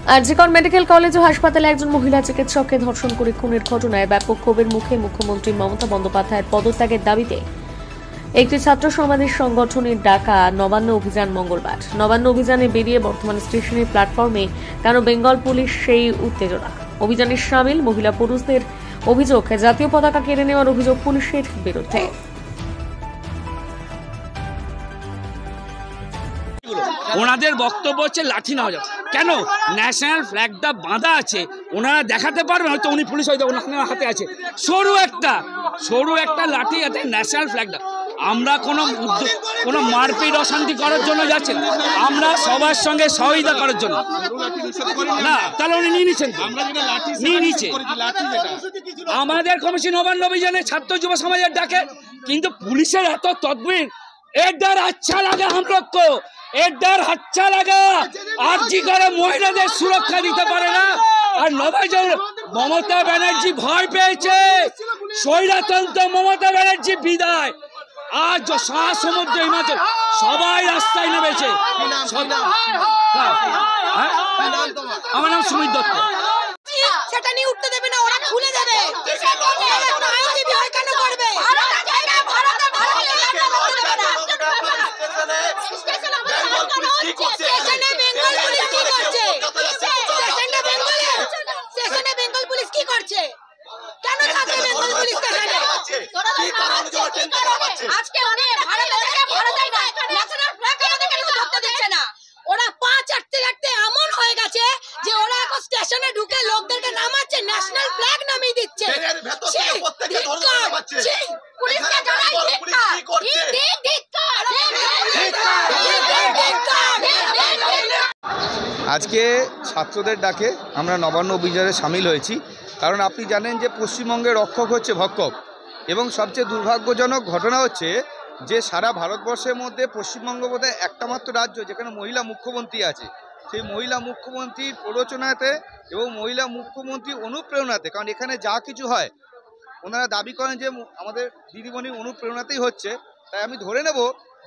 RG Kar medical college ও হাসপাতালে একজন মহিলা চিকিৎসককে ধর্ষণ করে খুনের ঘটনায় ব্যাপক ক্ষোভের মুখে মুখ্যমন্ত্রী মমতা বন্দ্যোপাধ্যায়ের পদত্যাগের দাবিতে একটি ছাত্র সমাজের সংগঠনের ডাকা নবান্ন অভিযান মঙ্গলবার। নবান্ন অভিযানে বেরিয়ে বর্তমান স্টেশনের প্ল্যাটফর্মে কেন বেঙ্গল পুলিশ সেই উত্তেজনা। অভিযানে সামিল মহিলা পুরুষদের অভিযোগ, জাতীয় পতাকা কেড়ে নেওয়ার অভিযোগ পুলিশের বিরুদ্ধে। ওনাদের বক্তব্য হচ্ছে লাঠি নেওয়া যাবে কেন? ন্যাশনাল ফ্ল্যাগটা বাঁধা আছে, ওনারা দেখাতে পারবেন, হয়তো উনি পুলিশ হয়তো ওনার হাতে আছে সরু একটা লাঠি আছে ন্যাশনাল ফ্ল্যাগটা। আমরা কোনো মারপিট অশান্তি করার জন্য যাচ্ছি না, আমরা সবার সঙ্গে সহযোগিতা করার জন্য। না তাহলে উনি নিয়ে নিচ্ছে আমাদের কমিশন নবান্ন অভিযানে ছাত্র যুব সমাজের ডাকে, কিন্তু পুলিশের এত তদবির, एक डर अच्छा लगा हम लोग को, एक डर अच्छा लगा। आरजी करे महिलाদের সুরক্ষা দিতে পারে না, আর নবাজন মমতা ব্যানার্জি ভয় পেয়েছে। স্বৈরতন্ত্র মমতা ব্যানার্জি বিদায়। আজ সমুদ্র হিমাচল সবাই রাস্তায় নেমেছে। আমার নাম সুমিত দত্ত। সেটা নিয়ে উঠতে দেবে না, ওরা খুলে দেবে। আইনজীবী হয় কেন করবে? বেঙ্গল পুলিশ কি করছে? কেন থাকবে বেঙ্গল পুলিশ স্টেশনে? আজকে ওরা পা চাটতে চাটতে এমন হয়ে গেছে যে ওরা এখন স্টেশনে ঢুকে লোকদেরকে নামাচ্ছে, ন্যাশনাল ফ্ল্যাগ নামিয়ে দিচ্ছে। আজকে ছাত্রদের ডাকে আমরা নবান্ন অভিযানে সামিল হয়েছি, কারণ আপনি জানেন যে পশ্চিমবঙ্গের রক্ষক হচ্ছে ভক্ষক, এবং সবচেয়ে দুর্ভাগ্যজনক ঘটনা হচ্ছে যে সারা ভারতবর্ষের মধ্যে পশ্চিমবঙ্গ বোধহয় একটা মাত্র রাজ্য যেখানে মহিলা মুখ্যমন্ত্রী আছে। সেই মহিলা মুখ্যমন্ত্রীর প্ররোচনাতে এবং মহিলা মুখ্যমন্ত্রী অনুপ্রেরণাতে, কারণ এখানে যা কিছু হয় ওনারা দাবি করেন যে আমাদের দিদিমণির অনুপ্রেরণাতেই হচ্ছে, তাই আমি ধরে নেব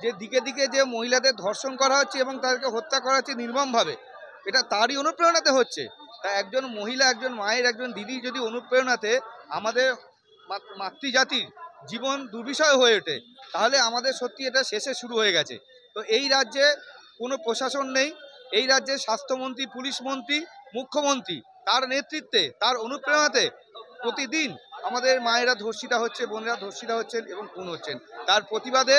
যে দিকে দিকে যে মহিলাদের ধর্ষণ করা হচ্ছে এবং তাদেরকে হত্যা করা হচ্ছে নির্মমভাবে, এটা তারই অনুপ্রেরণাতে হচ্ছে। তাই একজন মহিলা, একজন মায়ের, একজন দিদি যদি অনুপ্রেরণাতে আমাদের মাতৃজাতির জীবন দুর্বিষয় হয়ে ওঠে, তাহলে আমাদের সত্যি এটা শেষে শুরু হয়ে গেছে। তো এই রাজ্যে কোনো প্রশাসন নেই, এই রাজ্যে স্বাস্থ্যমন্ত্রী, পুলিশ মন্ত্রী, মুখ্যমন্ত্রী তার নেতৃত্বে, তার অনুপ্রেরণাতে প্রতিদিন আমাদের মায়েরা ধর্ষিতা হচ্ছে, বোনেরা ধর্ষিতা হচ্ছেন এবং খুন হচ্ছেন। তার প্রতিবাদে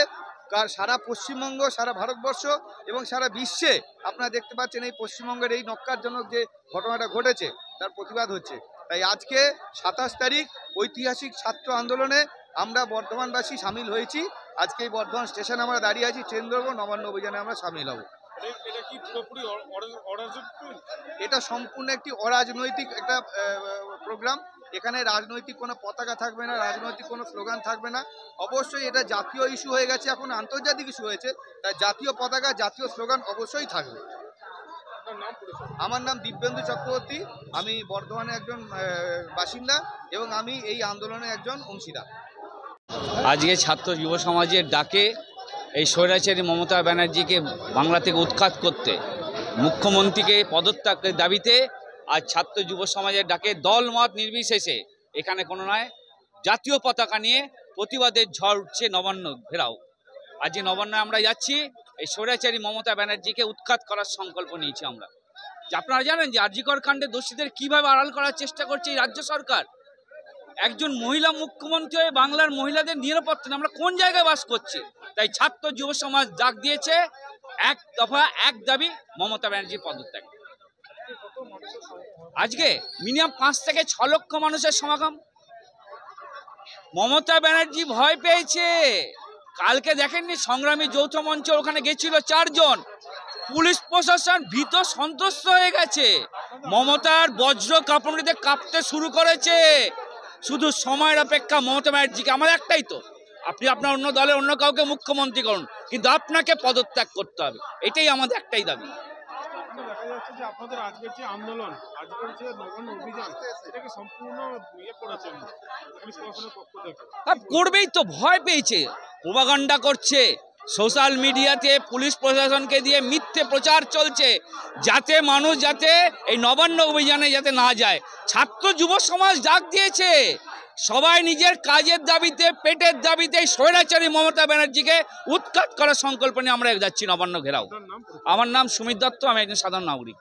সারা পশ্চিমবঙ্গ, সারা ভারতবর্ষ এবং সারা বিশ্বে আপনারা দেখতে পাচ্ছেন এই পশ্চিমবঙ্গের এই নক্কারজনক যে ঘটনাটা ঘটেছে তার প্রতিবাদ হচ্ছে। তাই আজকে 27 তারিখ ঐতিহাসিক ছাত্র আন্দোলনে আমরা বর্ধমানবাসী সামিল হয়েছি। আজকে এই বর্ধমান স্টেশনে আমরা দাঁড়িয়ে আছি, ট্রেন ধরবো, নবান্ন অভিযানে আমরা সামিল হব। এটা সম্পূর্ণ একটি অরাজনৈতিক একটা প্রোগ্রাম। এখানে রাজনৈতিক কোনো পতাকা থাকবে না, রাজনৈতিক কোনো স্লোগান থাকবে না। অবশ্যই এটা জাতীয় ইস্যু হয়ে গেছে, এখন আন্তর্জাতিক ইস্যু হয়েছে, তাই জাতীয় পতাকা, জাতীয় স্লোগান অবশ্যই থাকবে। আমার নাম দিব্যেন্দু চক্রবর্তী, আমি বর্ধমানের একজন বাসিন্দা এবং আমি এই আন্দোলনের একজন অংশীদার। আজকে ছাত্র যুব সমাজের ডাকে এই স্বৈরাচারী মমতা ব্যানার্জিকে বাংলা থেকে উৎখাত করতে, মুখ্যমন্ত্রীকে পদত্যাগের দাবিতে আজ ছাত্র যুব সমাজের ডাকে দলমত নির্বিশেষে এখানে কোনো নয়, জাতীয় পতাকা নিয়ে প্রতিবাদের ঝড় উঠছে নবান্ন ঘেরাও। আজকে নবান্নে আমরা যাচ্ছি, এই স্বৈরাচারী মমতা ব্যানার্জিকে উৎখাত করার সংকল্প নিয়েছি আমরা। আপনারা জানেন যে আরজিকর কাণ্ডে দোষীদের কিভাবে আড়াল করার চেষ্টা করছে এই রাজ্য সরকার। একজন মহিলা মুখ্যমন্ত্রী হয়ে বাংলার মহিলাদের নিরাপত্তা আমরা কোন জায়গায় বাস করছি? তাই ছাত্র যুব সমাজ ডাক দিয়েছে এক দফা এক দাবি, মমতা ব্যানার্জির পদত্যাগ। আজকে মিনিমাম 5 থেকে 6 লক্ষ মানুষের সমাগম। মমতা ব্যানার্জি ভয় পেয়েছে। কালকে দেখেননি সংগ্রামী যৌথ মঞ্চ ওখানে গেছিল 4 জন, পুলিশ প্রশাসন ভীত সন্ত্রস্ত হয়ে গেছে। মমতার বজ্র কাঁপুনিতে কাঁপতে শুরু করেছে। শুধু সময়ের অপেক্ষা মমতা ব্যানার্জিকে। আমাদের একটাই তো, আপনি আপনার অন্য দলের অন্য কাউকে মুখ্যমন্ত্রী করুন, কিন্তু আপনাকে পদত্যাগ করতে হবে, এটাই আমাদের একটাই দাবি। দেখা যাচ্ছে যে আপনাদের আজকের যে আন্দোলন, আজকের যে নবান্ন অভিযান, এটাকে সম্পূর্ণ করেছেন পুলিশ প্রশাসনের পক্ষ থেকে। করবেই তো, ভয় পেয়েছে, প্রোপাগান্ডা করছে, সোশ্যাল মিডিয়াতে পুলিশ প্রশাসনকে দিয়ে মিথ্যে প্রচার চলছে, যাতে মানুষ যাতে এই নবান্ন অভিযানে যাতে না যায়। ছাত্র যুব সমাজ ডাক দিয়েছে, সবাই নিজের কাজের দাবিতে, পেটের দাবিতে স্বৈরাচারী মমতা ব্যানার্জিকে উৎখাত করার সংকল্প নিয়ে আমরা যাচ্ছি নবান্ন ঘেরাও। আমার নাম সুমিত দত্ত, আমি একজন সাধারণ নাগরিক।